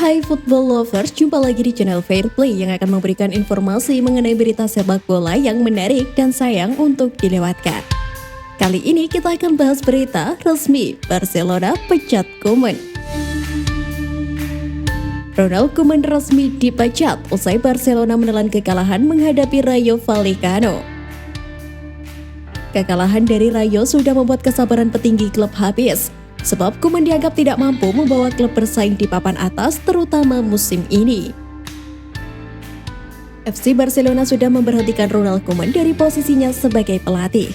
Hai football lovers, jumpa lagi di channel Fair Play yang akan memberikan informasi mengenai berita sepak bola yang menarik dan sayang untuk dilewatkan. Kali ini kita akan bahas berita resmi Barcelona pecat Koeman. Ronald Koeman resmi dipecat usai Barcelona menelan kekalahan menghadapi Rayo Vallecano. Kekalahan dari Rayo sudah membuat kesabaran petinggi klub habis, sebab Koeman dianggap tidak mampu membawa klub bersaing di papan atas terutama musim ini. FC Barcelona sudah memberhentikan Ronald Koeman dari posisinya sebagai pelatih.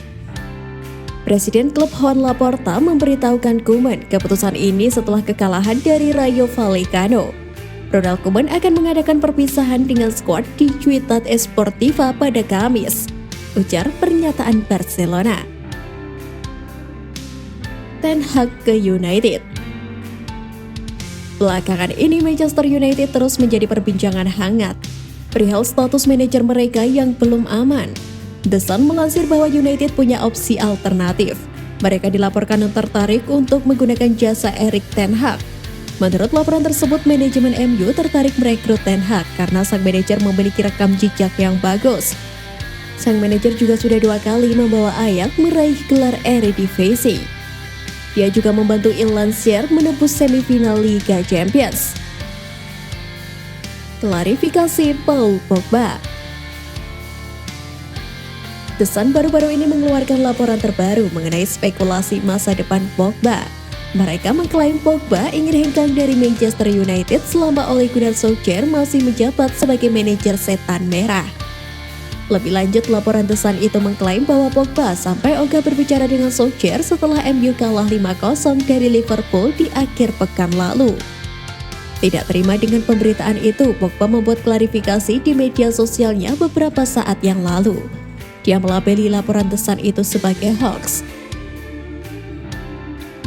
Presiden klub Joan Laporta memberitahukan Koeman keputusan ini setelah kekalahan dari Rayo Vallecano. Ronald Koeman akan mengadakan perpisahan dengan skuad di Ciutat Esportiva pada Kamis, ujar pernyataan Barcelona. Ten Hag ke United. Belakangan ini Manchester United terus menjadi perbincangan hangat perihal status manajer mereka yang belum aman. The Sun melansir bahwa United punya opsi alternatif. Mereka dilaporkan tertarik untuk menggunakan jasa Erik ten Hag. Menurut laporan tersebut, manajemen MU tertarik merekrut ten Hag karena sang manajer memiliki rekam jejak yang bagus. Sang manajer juga sudah 2 kali membawa Ajax meraih gelar Eredivisie. Dia juga membantu Il Lancier menembus semifinal Liga Champions. Klarifikasi Paul Pogba. The Sun baru-baru ini mengeluarkan laporan terbaru mengenai spekulasi masa depan Pogba. Mereka mengklaim Pogba ingin hengkang dari Manchester United selama Ole Gunnar Solskjaer masih menjabat sebagai manajer setan merah. Lebih lanjut, laporan The Sun itu mengklaim bahwa Pogba sampai ogah berbicara dengan Solskjaer setelah MU kalah 5-0 dari Liverpool di akhir pekan lalu. Tidak terima dengan pemberitaan itu, Pogba membuat klarifikasi di media sosialnya beberapa saat yang lalu. Dia melabeli laporan The Sun itu sebagai hoax.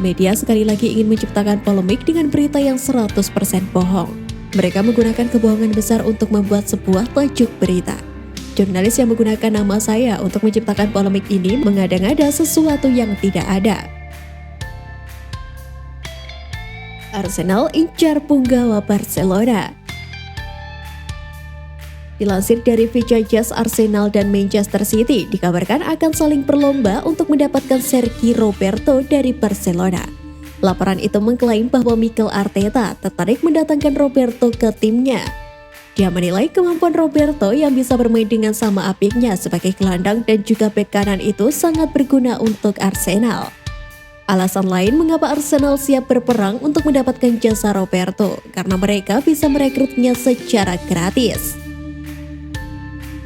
Media sekali lagi ingin menciptakan polemik dengan berita yang 100% bohong. Mereka menggunakan kebohongan besar untuk membuat sebuah tajuk berita. Jurnalis yang menggunakan nama saya untuk menciptakan polemik ini mengada-ngada sesuatu yang tidak ada. Arsenal incar punggawa Barcelona. Dilansir dari Vijajas, Arsenal dan Manchester City dikabarkan akan saling berlomba untuk mendapatkan Sergi Roberto dari Barcelona. Laporan itu mengklaim bahwa Mikel Arteta tertarik mendatangkan Roberto ke timnya. Dia menilai kemampuan Roberto yang bisa bermain dengan sama apiknya sebagai gelandang dan juga bek kanan itu sangat berguna untuk Arsenal. Alasan lain mengapa Arsenal siap berperang untuk mendapatkan jasa Roberto, karena mereka bisa merekrutnya secara gratis.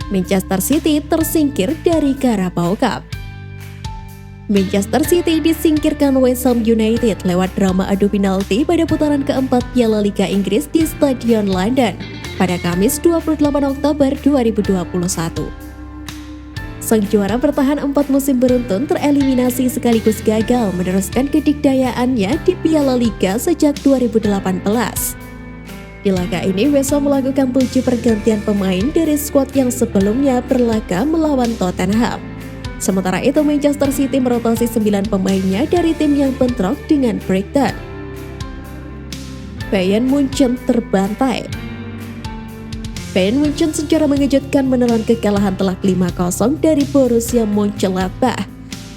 Manchester City tersingkir dari Carabao Cup. Manchester City disingkirkan West Ham United lewat drama adu penalti pada putaran keempat Piala Liga Inggris di Stadion London pada Kamis 28 Oktober 2021. Sang juara bertahan 4 musim beruntun tereliminasi sekaligus gagal meneruskan kedikdayaannya di Piala Liga sejak 2018. Di laga ini, West Ham melakukan 7 pergantian pemain dari skuad yang sebelumnya berlaga melawan Tottenham. Sementara itu, Manchester City merotasi 9 pemainnya dari tim yang bentrok dengan Brighton. Bayern Munchen terbantai. Bayern Munchen secara mengejutkan menelan kekalahan telak 5-0 dari Borussia Mönchengladbach.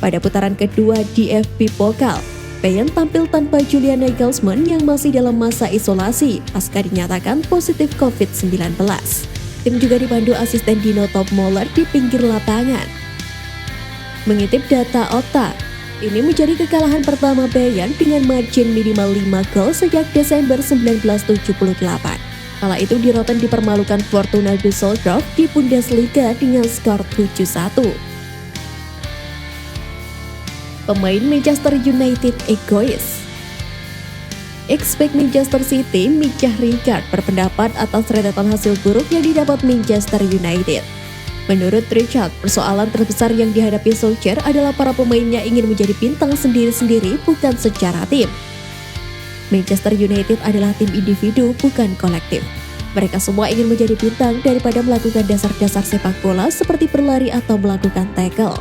Pada putaran kedua DFB Pokal, Bayern tampil tanpa Julian Nagelsmann yang masih dalam masa isolasi pasca dinyatakan positif COVID-19. Tim juga dipandu asisten Dino Topmoller di pinggir lapangan. Mengutip data Opta, ini menjadi kekalahan pertama Bayern dengan margin minimal 5 gol sejak Desember 1978. Kala itu Rotten dipermalukan Fortuna Düsseldorf di Bundesliga dengan skor 7-1. Pemain Manchester United egois. Ex-back Manchester City, Micah Rijkaard berpendapat atas rentetan hasil buruk yang didapat Manchester United. Menurut Rijkaard, persoalan terbesar yang dihadapi Solskjaer adalah para pemainnya ingin menjadi bintang sendiri-sendiri bukan secara tim. Manchester United adalah tim individu, bukan kolektif. Mereka semua ingin menjadi bintang daripada melakukan dasar-dasar sepak bola seperti berlari atau melakukan tackle.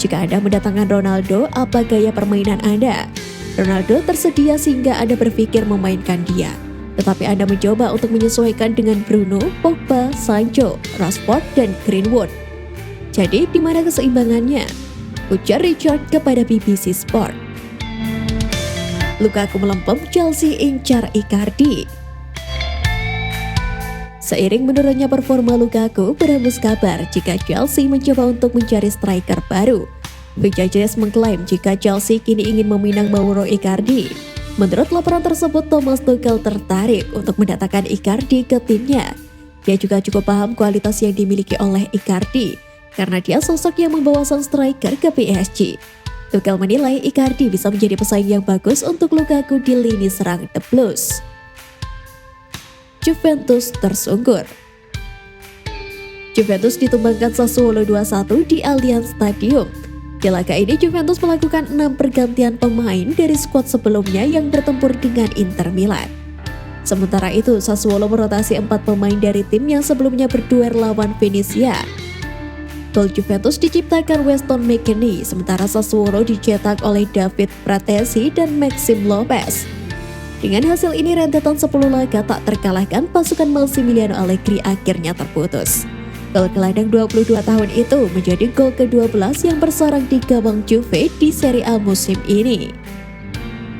Jika Anda mendatangkan Ronaldo, apa gaya permainan Anda? Ronaldo tersedia sehingga Anda berpikir memainkan dia. Tetapi Anda mencoba untuk menyesuaikan dengan Bruno, Pogba, Sancho, Rashford, dan Greenwood. Jadi, di mana keseimbangannya? Ujar Richard kepada BBC Sport. Lukaku melempem, Chelsea incar Icardi. Seiring menurunnya performa Lukaku, berhembus kabar jika Chelsea mencoba untuk mencari striker baru. VJJS mengklaim jika Chelsea kini ingin meminang Mauro Icardi. Menurut laporan tersebut, Thomas Tuchel tertarik untuk mendatangkan Icardi ke timnya. Dia juga cukup paham kualitas yang dimiliki oleh Icardi, karena dia sosok yang membawa sang striker ke PSG. Tuchel menilai Icardi bisa menjadi pesaing yang bagus untuk Lukaku di lini serang The Blues. Juventus tersungkur. Juventus ditumbangkan Sassuolo 2-1 di Allianz Stadium. Di laga ini Juventus melakukan 6 pergantian pemain dari skuad sebelumnya yang bertempur dengan Inter Milan. Sementara itu, Sassuolo merotasi 4 pemain dari tim yang sebelumnya berduel lawan Venezia. Gol Juventus diciptakan Weston McKennie, sementara Sassuolo dicetak oleh David Fratesi dan Maxim Lopez. Dengan hasil ini, rentetan 10 laga tak terkalahkan pasukan Massimiliano Allegri akhirnya terputus. Gol gelandang 22 tahun itu menjadi gol ke-12 yang bersarang di gawang Juve di Serie A musim ini.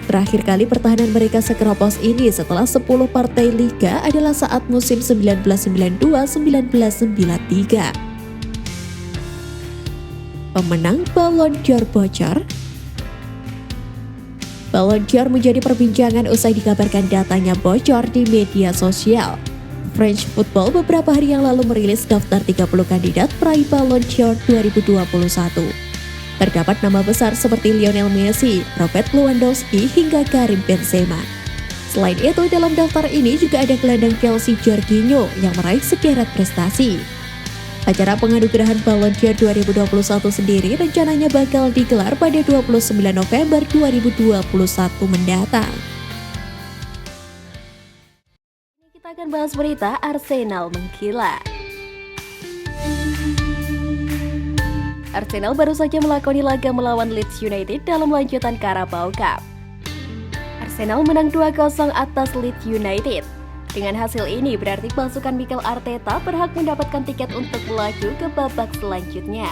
Terakhir kali pertahanan mereka sekeropos ini setelah 10 partai liga adalah saat musim 1992-1993. Pemenang Ballon d'Or bocor. Ballon d'Or menjadi perbincangan usai dikabarkan datanya bocor di media sosial. French Football beberapa hari yang lalu merilis daftar 30 kandidat peraih Ballon d'Or 2021. Terdapat nama besar seperti Lionel Messi, Robert Lewandowski, hingga Karim Benzema. Selain itu, dalam daftar ini juga ada gelandang Chelsea Jorginho yang meraih sederet prestasi. Acara penganugerahan Ballon d'Or 2021 sendiri rencananya bakal digelar pada 29 November 2021 mendatang. Kita akan bahas berita Arsenal mengkilat. Arsenal baru saja melakoni laga melawan Leeds United dalam lanjutan Carabao Cup. Arsenal menang 2-0 atas Leeds United. Dengan hasil ini berarti pasukan Mikel Arteta berhak mendapatkan tiket untuk melaju ke babak selanjutnya.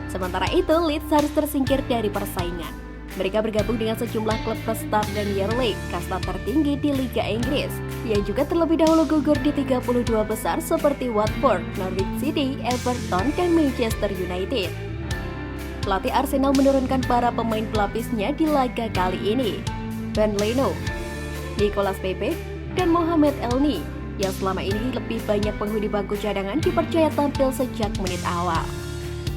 Sementara itu, Leeds harus tersingkir dari persaingan. Mereka bergabung dengan sejumlah klub Prestige Premier League, kasta tertinggi di Liga Inggris, yang juga terlebih dahulu gugur di 32 besar seperti Watford, Norwich City, Everton, dan Manchester United. Pelatih Arsenal menurunkan para pemain pelapisnya di laga kali ini, Ben Leno, Nicolas Pepe, dan Mohamed Elneny, yang selama ini lebih banyak penghuni bangku cadangan dipercaya tampil sejak menit awal.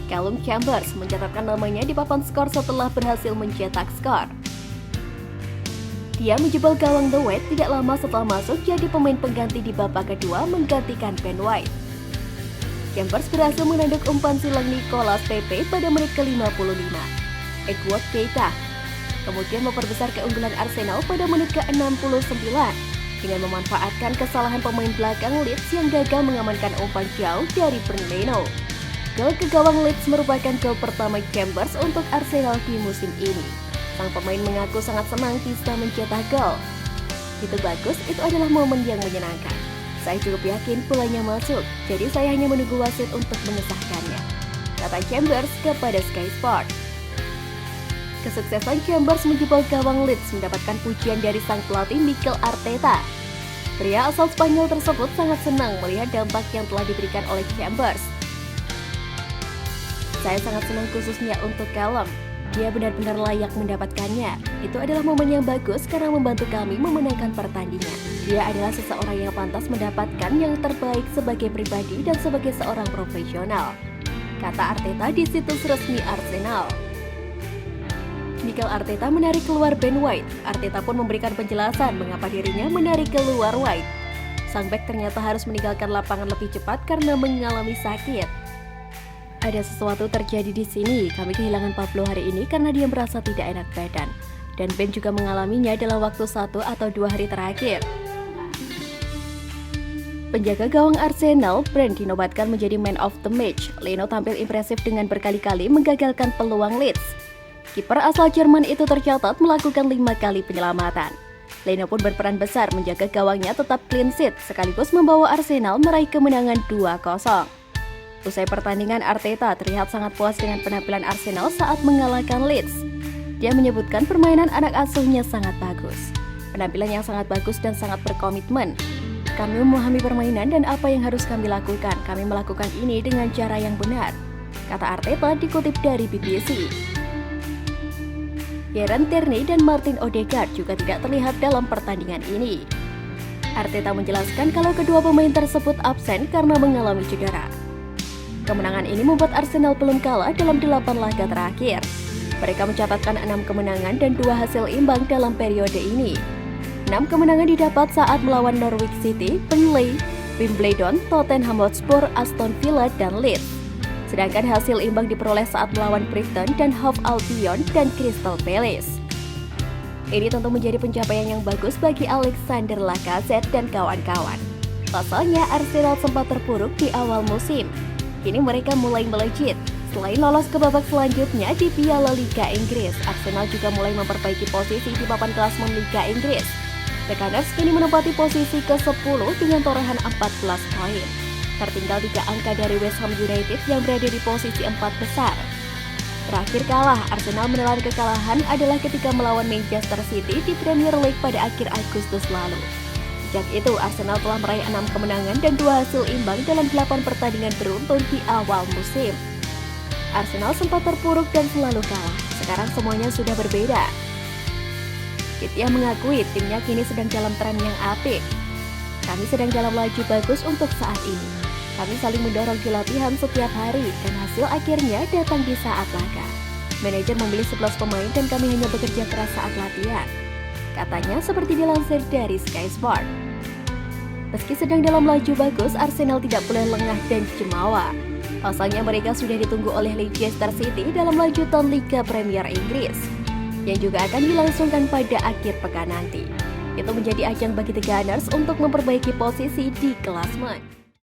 Callum Chambers mencatatkan namanya di papan skor setelah berhasil mencetak skor. Dia menjebol gawang The White tidak lama setelah masuk jadi pemain pengganti di babak kedua menggantikan Ben White. Chambers berhasil menanduk umpan silang Nicolas Pepe pada menit ke-55. Edward Keita kemudian memperbesar keunggulan Arsenal pada menit ke-69 dengan memanfaatkan kesalahan pemain belakang Leeds yang gagal mengamankan umpan jauh dari Ben Leno. Gol ke gawang Leeds merupakan gol pertama Chambers untuk Arsenal di musim ini. Sang pemain mengaku sangat senang bisa mencetak gol. Itu bagus, itu adalah momen yang menyenangkan. Saya cukup yakin bolanya masuk, jadi saya hanya menunggu wasit untuk mengesahkannya, kata Chambers kepada Sky Sport. Kesuksesan Chambers menjebol gawang Leeds mendapatkan pujian dari sang pelatih Mikel Arteta. Pria asal Spanyol tersebut sangat senang melihat dampak yang telah diberikan oleh Chambers. Saya sangat senang khususnya untuk Callum. Dia benar-benar layak mendapatkannya. Itu adalah momen yang bagus karena membantu kami memenangkan pertandingan. Dia adalah seseorang yang pantas mendapatkan yang terbaik sebagai pribadi dan sebagai seorang profesional, kata Arteta di situs resmi Arsenal. Mikel Arteta menarik keluar Ben White. Arteta pun memberikan penjelasan mengapa dirinya menarik keluar White. Sang bek ternyata harus meninggalkan lapangan lebih cepat karena mengalami sakit. Ada sesuatu terjadi di sini. Kami kehilangan Pablo hari ini karena dia merasa tidak enak badan. Dan Ben juga mengalaminya dalam waktu 1 atau 2 hari terakhir. Penjaga gawang Arsenal, Brand, dinobatkan menjadi man of the match. Leno tampil impresif dengan berkali-kali menggagalkan peluang Leeds. Kiper asal Jerman itu tercatat melakukan 5 kali penyelamatan. Leno pun berperan besar menjaga gawangnya tetap clean sheet sekaligus membawa Arsenal meraih kemenangan 2-0. Usai pertandingan, Arteta terlihat sangat puas dengan penampilan Arsenal saat mengalahkan Leeds. Dia menyebutkan permainan anak asuhnya sangat bagus. Penampilan yang sangat bagus dan sangat berkomitmen. Kami memahami permainan dan apa yang harus kami lakukan. Kami melakukan ini dengan cara yang benar, kata Arteta dikutip dari BBC. Kieran Tierney dan Martin Odegaard juga tidak terlihat dalam pertandingan ini. Arteta menjelaskan kalau kedua pemain tersebut absen karena mengalami cedera. Kemenangan ini membuat Arsenal belum kalah dalam 8 laga terakhir. Mereka mencatatkan 6 kemenangan dan 2 hasil imbang dalam periode ini. 6 kemenangan didapat saat melawan Norwich City, Burnley, Wimbledon, Tottenham Hotspur, Aston Villa, dan Leeds. Sedangkan hasil imbang diperoleh saat melawan Brighton dan Hove Albion dan Crystal Palace. Ini tentu menjadi pencapaian yang bagus bagi Alexander Lacazette dan kawan-kawan. Pasalnya Arsenal sempat terpuruk di awal musim. Kini mereka mulai melejit. Selain lolos ke babak selanjutnya di Piala Liga Inggris, Arsenal juga mulai memperbaiki posisi di papan klasemen Liga Inggris. The Gunners kini menempati posisi ke-10 dengan torehan 14 poin. Tertinggal 3 angka dari West Ham United yang berada di posisi 4 besar. Terakhir kalah, Arsenal menelan kekalahan adalah ketika melawan Manchester City di Premier League pada akhir Agustus lalu. Sejak itu, Arsenal telah meraih 6 kemenangan dan 2 hasil imbang dalam 8 pertandingan beruntun di awal musim. Arsenal sempat terpuruk dan selalu kalah. Sekarang semuanya sudah berbeda. Kittia mengakui timnya kini sedang dalam tren yang apik. Kami sedang dalam laju bagus untuk saat ini. Kami saling mendorong di latihan setiap hari dan hasil akhirnya datang di saat laga. Manajer memilih 11 pemain dan kami hanya bekerja keras saat latihan, katanya seperti dilansir dari Sky Sport. Meski sedang dalam laju bagus, Arsenal tidak boleh lengah dan jemawa. Pasalnya mereka sudah ditunggu oleh Leicester City dalam lanjutan Liga Premier Inggris, yang juga akan dilangsungkan pada akhir pekan nanti. Itu menjadi ajang bagi The Gunners untuk memperbaiki posisi di klasemen.